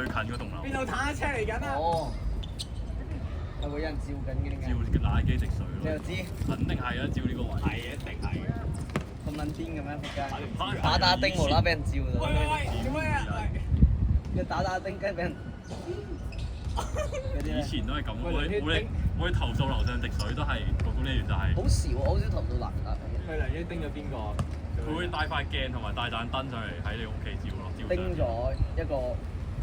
近嗰棟樓。邊度坦克車嚟緊啊？哦，係會有人照緊嘅點解？照奶機直水咯。你又知？肯定係啊！照呢個位。係嘅，一定係嘅。咁撚癲嘅咩？仆街！打打丁無啦俾人照到。喂，做咩啊？你打丁跟住俾人。以前都係咁，我哋投訴樓上直水都係個管理員就係。好少，我好少投到難得。佢梁英叮咗邊個？佢會帶塊鏡同埋帶盞燈上嚟喺你屋企照咯，照叮咗一個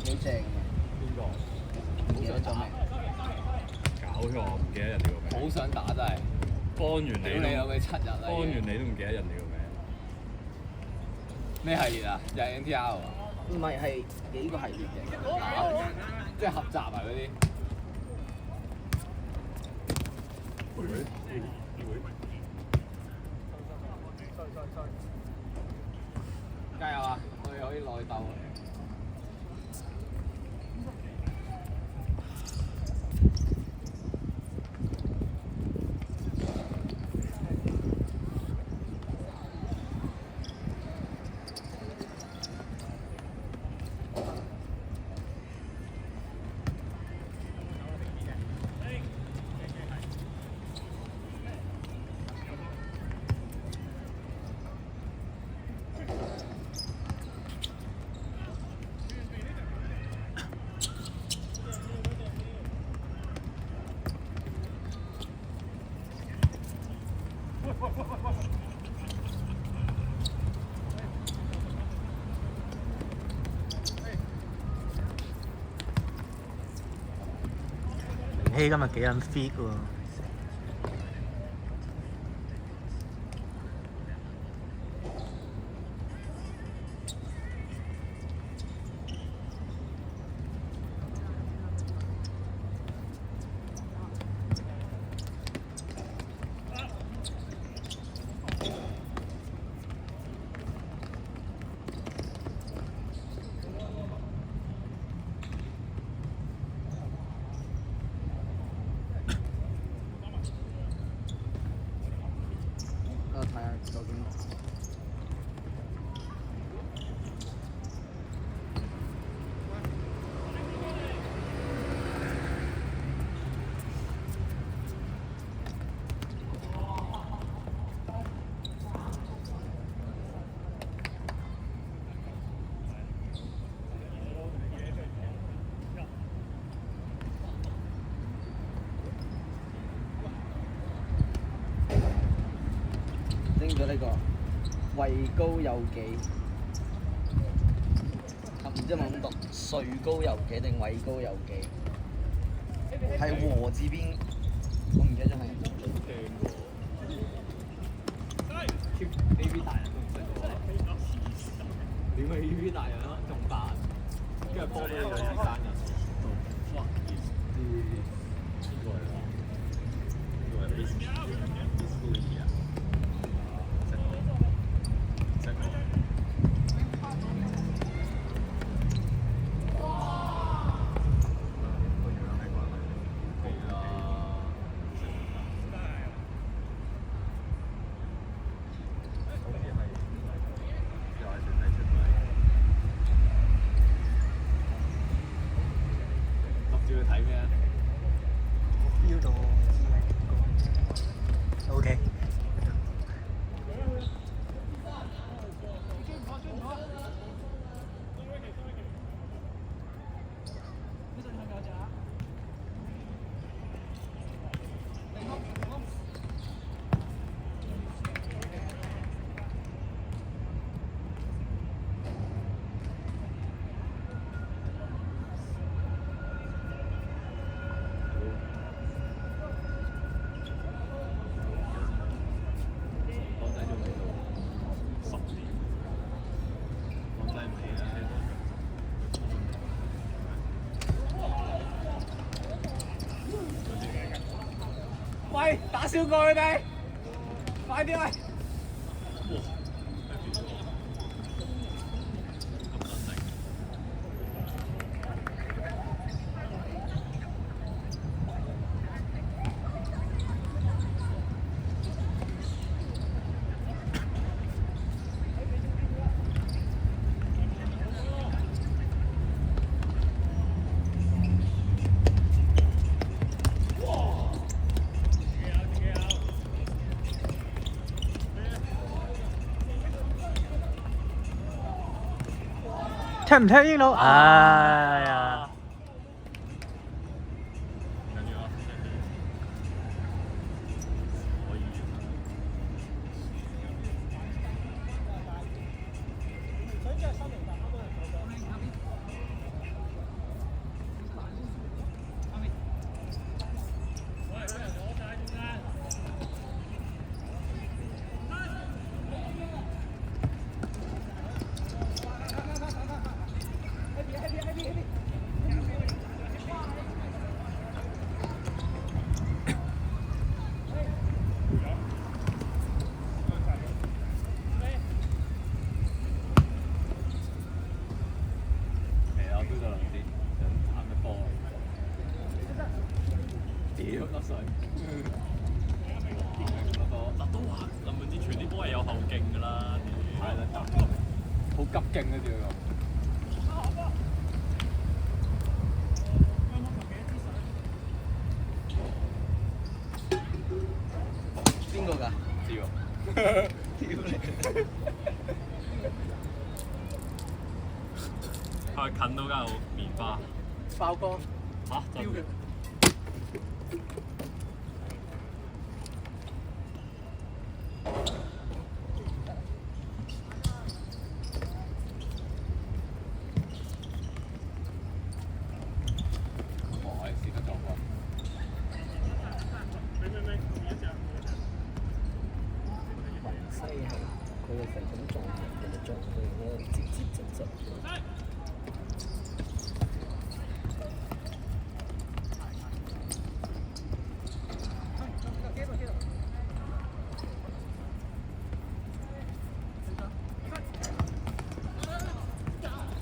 幾正嘅。邊個？唔記得咗名。搞錯，唔記得人哋個名。好想打真係。幫完你屌你老味7日啦！幫完你都唔記得人哋個名。咩系列啊？又係 NTR 啊？唔係係幾個系列嘅。即係合集啊嗰啲。加油啊！我哋可以內鬥。希今日幾撚 fit 喎！我睇下究竟。拎咗呢個位高有幾，唔知有冇咁讀，穗高有幾定位高有幾？係和字邊，我唔記得咗係。A.V. 大人都唔識喎。點解 A.V. 大人啊？仲扮，跟住幫咗你兩次生日。哇！邊個嚟㗎？邊個係 Miss Louis 啊？睇咩啊？標到，OK。喂，打少過佢哋，快啲喂！踢唔踢英佬？哎呀！唔緊要啊，可以。屌甩水，嗱都話林文志傳啲波係有後勁㗎啦，係啦，好急勁啊！屌邊個㗎？知喎，屌你！係近到間有棉花爆光，嚇，真嘅。我係試得撞過。西係佢嘅肥咁撞人哋撞佢嗰個節節質質。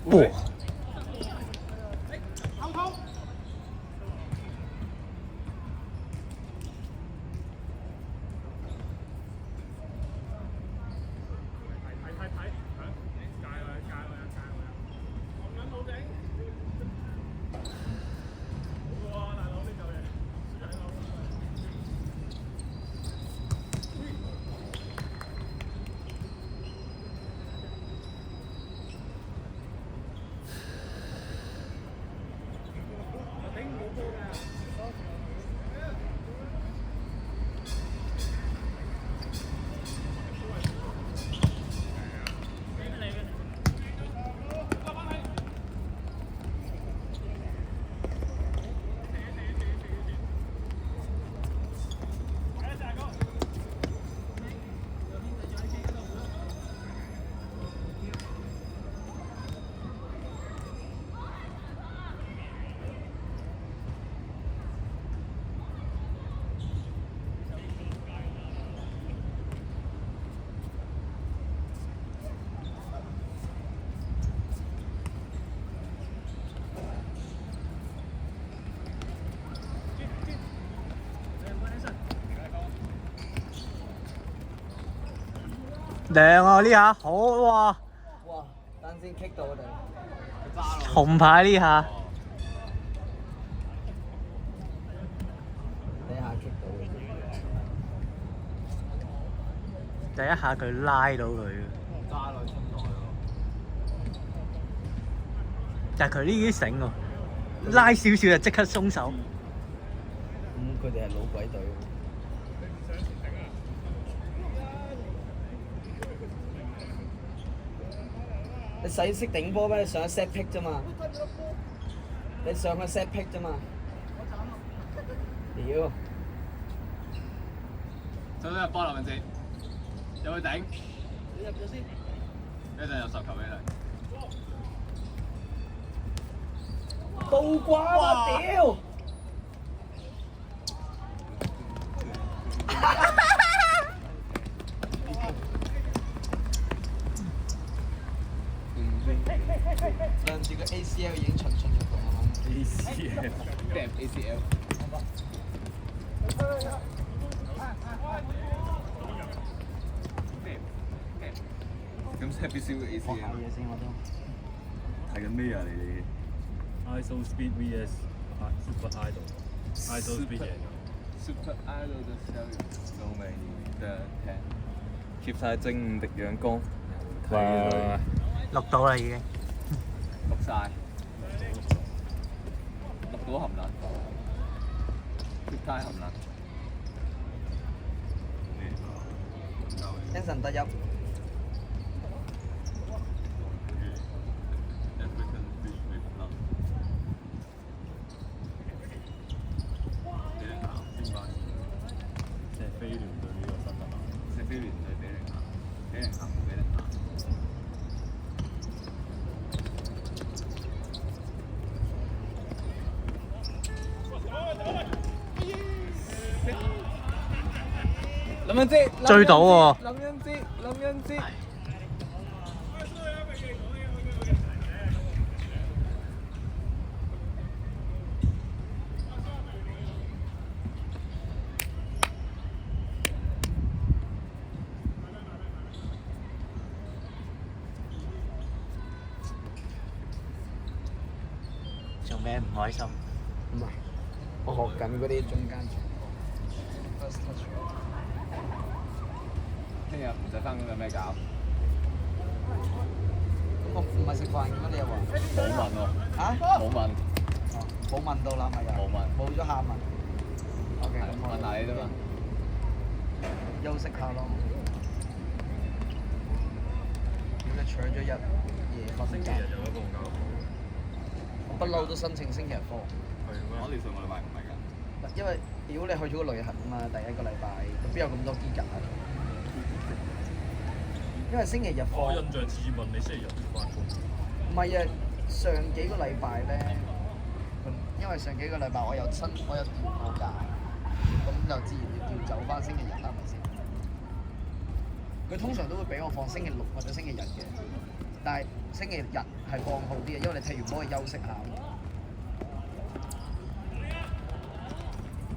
哇！涼啊！呢下好哇！哇！等先 kick 到我哋。紅牌呢下，第一下 kick 到嘅。第一下佢拉到佢，揸落春袋喎。但係佢呢啲醒喎，拉少少就即刻鬆手。佢哋係老鬼隊。你使識頂波咩？你上去 set pick 啫嘛，你上去 set pick 啫嘛。屌！想唔想入波林文哲？有去頂？你入咗先。一陣入十球俾你。倒掛啊！屌！上次個 ACL 已經出咗局啦嘛。ACL。咁 set 必須會 ACL。學下嘢先我都。睇緊咩啊你哋 ISO Speed VS Super Idol。ISO Speed 贏咗。 ？Super Idol 嘅時候夠未得聽，貼晒精武的陽光。錄到啦已經。晒，錄到含撚，貼街含撚。 精神得一。謝菲聯對呢個新特蘭。謝菲聯對比利亞，比利亞冇比利亞。林恩之追到喎林恩之。做咩唔開心？唔係，我學緊嗰啲中間傳波。First touch。聽日唔使翻工有咩搞？咁我唔係食飯嘅咩？你又話？冇問喎。啊？冇問。哦，冇問到啦，咪又。冇問冇咗下問。OK，咁我問下你啫嘛。休息下咯。如果搶咗日夜瞓覺，星期日有得放假喎。不嬲都申請星期日課。係咩？我哋上個禮拜唔係㗎。因為屌你去咗個旅行啊嘛，第一個禮拜，咁邊有咁多機假？因為星期日我課。印象似問你星期日翻工。唔係啊，上幾個禮拜咧，因為上幾個禮拜我有調過假，咁就自然要調走翻星期日啦，係咪先？佢通常都會俾我放星期六或者星期日嘅，但係星期日係放好啲嘅，因為你踢完波可以休息下。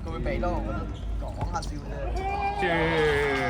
佢會俾咯，我覺得講下笑啫。